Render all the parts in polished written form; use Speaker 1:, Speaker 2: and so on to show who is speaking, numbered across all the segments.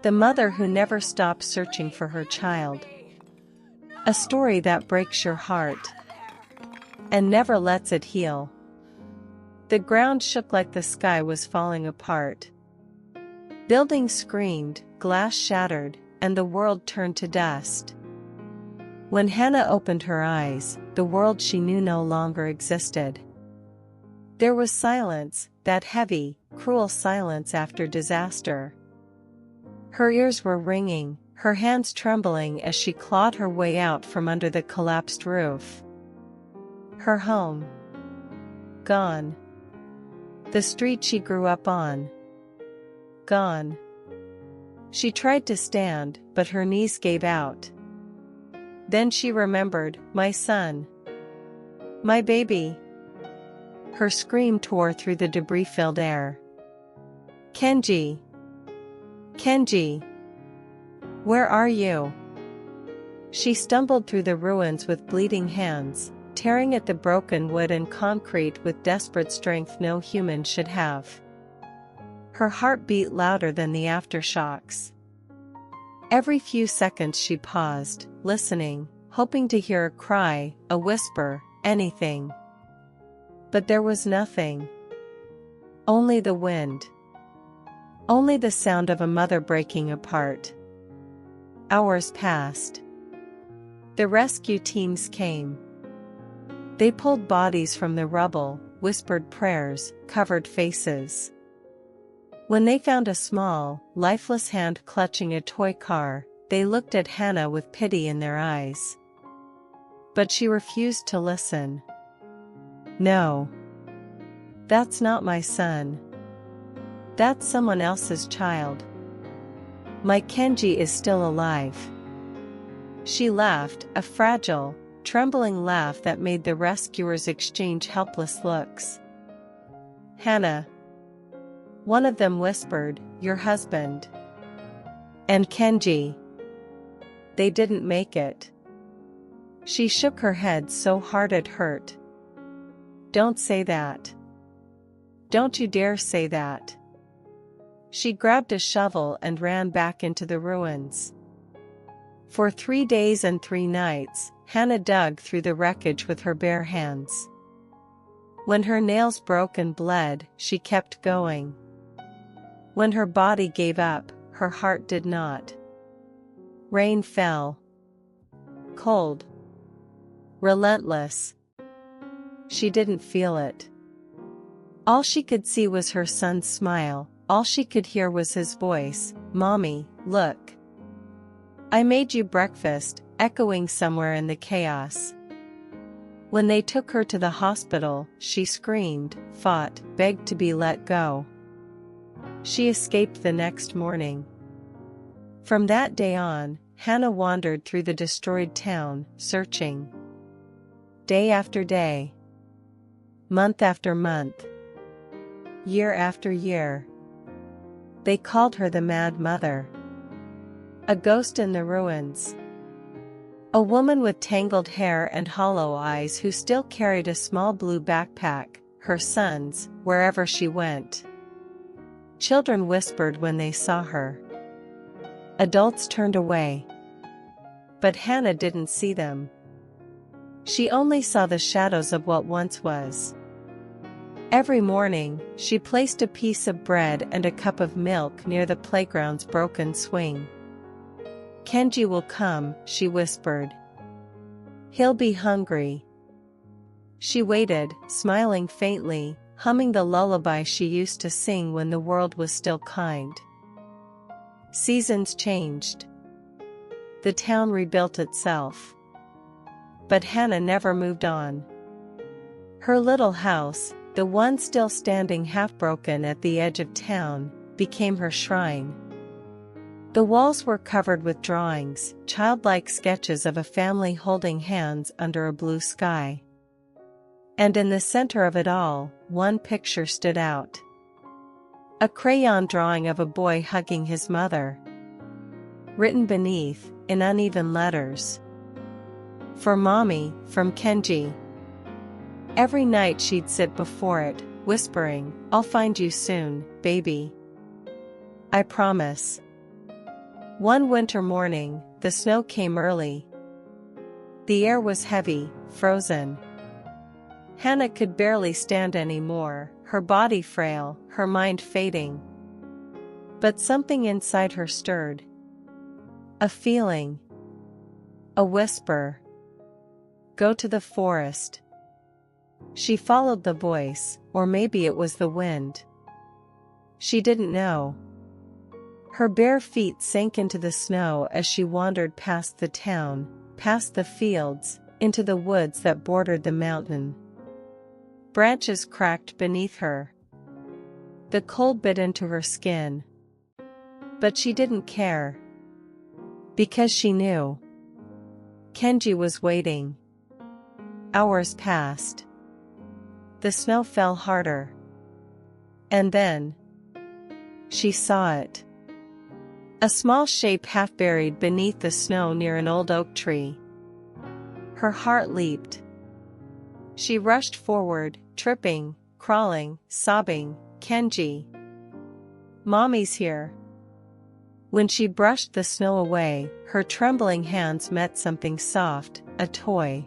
Speaker 1: The mother who never stopped searching for her child. A story that breaks your heart and never lets it heal. The ground shook like the sky was falling apart. Buildings screamed, glass shattered, and the world turned to dust. When Hannah opened her eyes, the world she knew no longer existed. There was silence, that heavy, cruel silence after disaster. Her ears were ringing, her hands trembling as she clawed her way out from under the collapsed roof. Her home. Gone. The street she grew up on. Gone. She tried to stand, but her knees gave out. Then she remembered, my son. My baby. Her scream tore through the debris-filled air. Kenji. Kenji. Where are you? She stumbled through the ruins with bleeding hands, tearing at the broken wood and concrete with desperate strength no human should have. Her heart beat louder than the aftershocks. Every few seconds she paused, listening, hoping to hear a cry, a whisper, anything. But there was nothing. Only the wind. Only the sound of a mother breaking apart. Hours passed. The rescue teams came. They pulled bodies from the rubble, whispered prayers, covered faces. When they found a small, lifeless hand clutching a toy car, they looked at Hannah with pity in their eyes. But she refused to listen. No. That's not my son. That's someone else's child. My Kenji is still alive. She laughed, a fragile, trembling laugh that made the rescuers exchange helpless looks. Hannah. One of them whispered, your husband. And Kenji. They didn't make it. She shook her head so hard it hurt. Don't say that. Don't you dare say that. She grabbed a shovel and ran back into the ruins. For 3 days and 3 nights, Hannah dug through the wreckage with her bare hands. When her nails broke and bled, she kept going. When her body gave up, her heart did not. Rain fell. Cold. Relentless. She didn't feel it. All she could see was her son's smile, all she could hear was his voice, Mommy, look. I made you breakfast, echoing somewhere in the chaos. When they took her to the hospital, she screamed, fought, begged to be let go. She escaped the next morning. From that day on, Hannah wandered through the destroyed town, searching. Day after day. Month after month. Year after year. They called her the Mad Mother. A ghost in the ruins. A woman with tangled hair and hollow eyes who still carried a small blue backpack, her son's, wherever she went. Children whispered when they saw her. Adults turned away. But Hannah didn't see them. She only saw the shadows of what once was. Every morning, she placed a piece of bread and a cup of milk near the playground's broken swing. Kenji will come, she whispered. He'll be hungry. She waited, smiling faintly, humming the lullaby she used to sing when the world was still kind. Seasons changed. The town rebuilt itself. But Hannah never moved on. Her little house, the one still standing half-broken at the edge of town, became her shrine. The walls were covered with drawings, childlike sketches of a family holding hands under a blue sky. And in the center of it all, one picture stood out. A crayon drawing of a boy hugging his mother. Written beneath, in uneven letters. For Mommy, from Kenji. Every night she'd sit before it, whispering, I'll find you soon, baby. I promise. One winter morning, the snow came early. The air was heavy, frozen. Hannah could barely stand anymore, her body frail, her mind fading. But something inside her stirred. A feeling. A whisper. Go to the forest. She followed the voice, or maybe it was the wind. She didn't know. Her bare feet sank into the snow as she wandered past the town, past the fields, into the woods that bordered the mountain. Branches cracked beneath her. The cold bit into her skin. But she didn't care. Because she knew. Kenji was waiting. Hours passed. The snow fell harder. And then she saw it. A small shape half buried beneath the snow near an old oak tree. Her heart leaped. She rushed forward, tripping, crawling, sobbing, Kenji. Mommy's here. When she brushed the snow away, her trembling hands met something soft, a toy.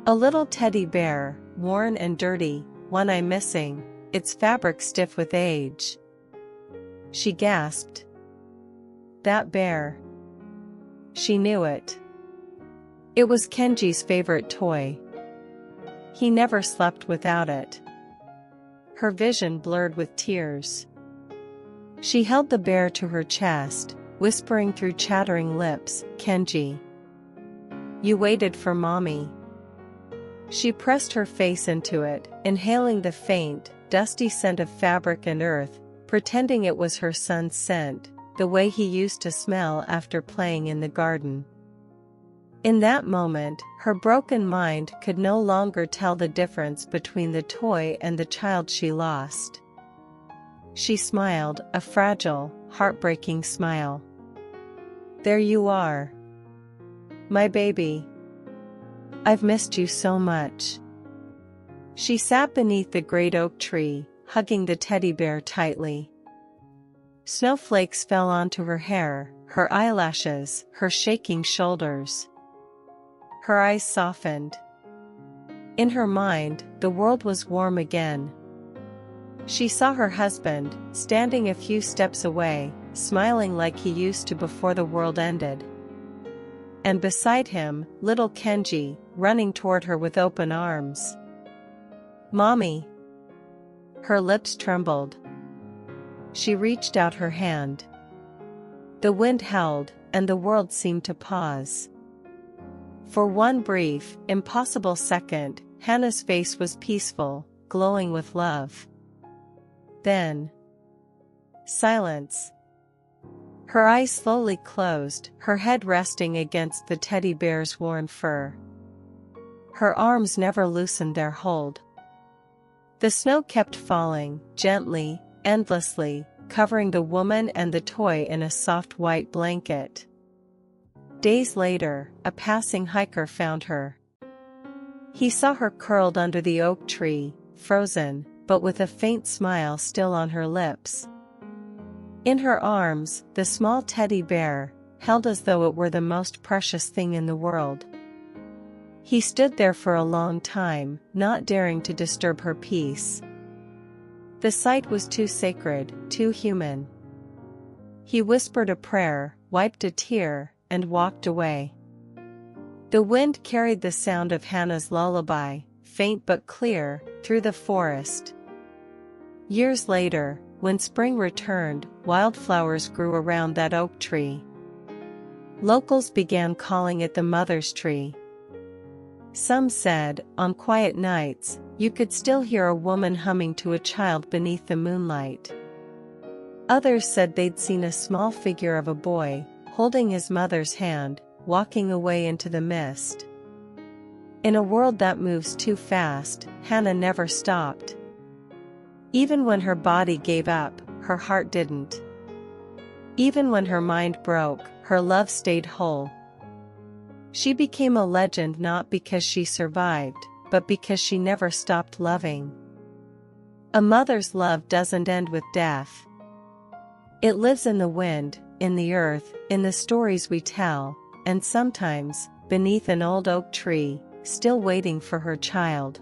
Speaker 1: A little teddy bear, worn and dirty, one eye missing, its fabric stiff with age. She gasped. That bear. She knew it. It was Kenji's favorite toy. He never slept without it. Her vision blurred with tears. She held the bear to her chest, whispering through chattering lips, Kenji. You waited for Mommy. She pressed her face into it, inhaling the faint, dusty scent of fabric and earth, pretending it was her son's scent, the way he used to smell after playing in the garden. In that moment, her broken mind could no longer tell the difference between the toy and the child she lost. She smiled, a fragile, heartbreaking smile. There you are. My baby. I've missed you so much. She sat beneath the great oak tree, hugging the teddy bear tightly. Snowflakes fell onto her hair, her eyelashes, her shaking shoulders. Her eyes softened. In her mind, the world was warm again. She saw her husband, standing a few steps away, smiling like he used to before the world ended. And beside him, little Kenji, running toward her with open arms. Mommy. Her lips trembled. She reached out her hand. The wind held, and the world seemed to pause. For one brief, impossible second, Hannah's face was peaceful, glowing with love. Then silence. Her eyes slowly closed, her head resting against the teddy bear's worn fur. Her arms never loosened their hold. The snow kept falling, gently, endlessly, covering the woman and the toy in a soft white blanket. Days later, a passing hiker found her. He saw her curled under the oak tree, frozen, but with a faint smile still on her lips. In her arms, the small teddy bear, held as though it were the most precious thing in the world. He stood there for a long time, not daring to disturb her peace. The sight was too sacred, too human. He whispered a prayer, wiped a tear, and walked away. The wind carried the sound of Hannah's lullaby, faint but clear, through the forest. Years later, when spring returned, wildflowers grew around that oak tree. Locals began calling it the mother's tree. Some said, on quiet nights, you could still hear a woman humming to a child beneath the moonlight. Others said they'd seen a small figure of a boy, holding his mother's hand, walking away into the mist. In a world that moves too fast, Hannah never stopped. Even when her body gave up, her heart didn't. Even when her mind broke, her love stayed whole. She became a legend not because she survived, but because she never stopped loving. A mother's love doesn't end with death. It lives in the wind, in the earth, in the stories we tell, and sometimes, beneath an old oak tree, still waiting for her child.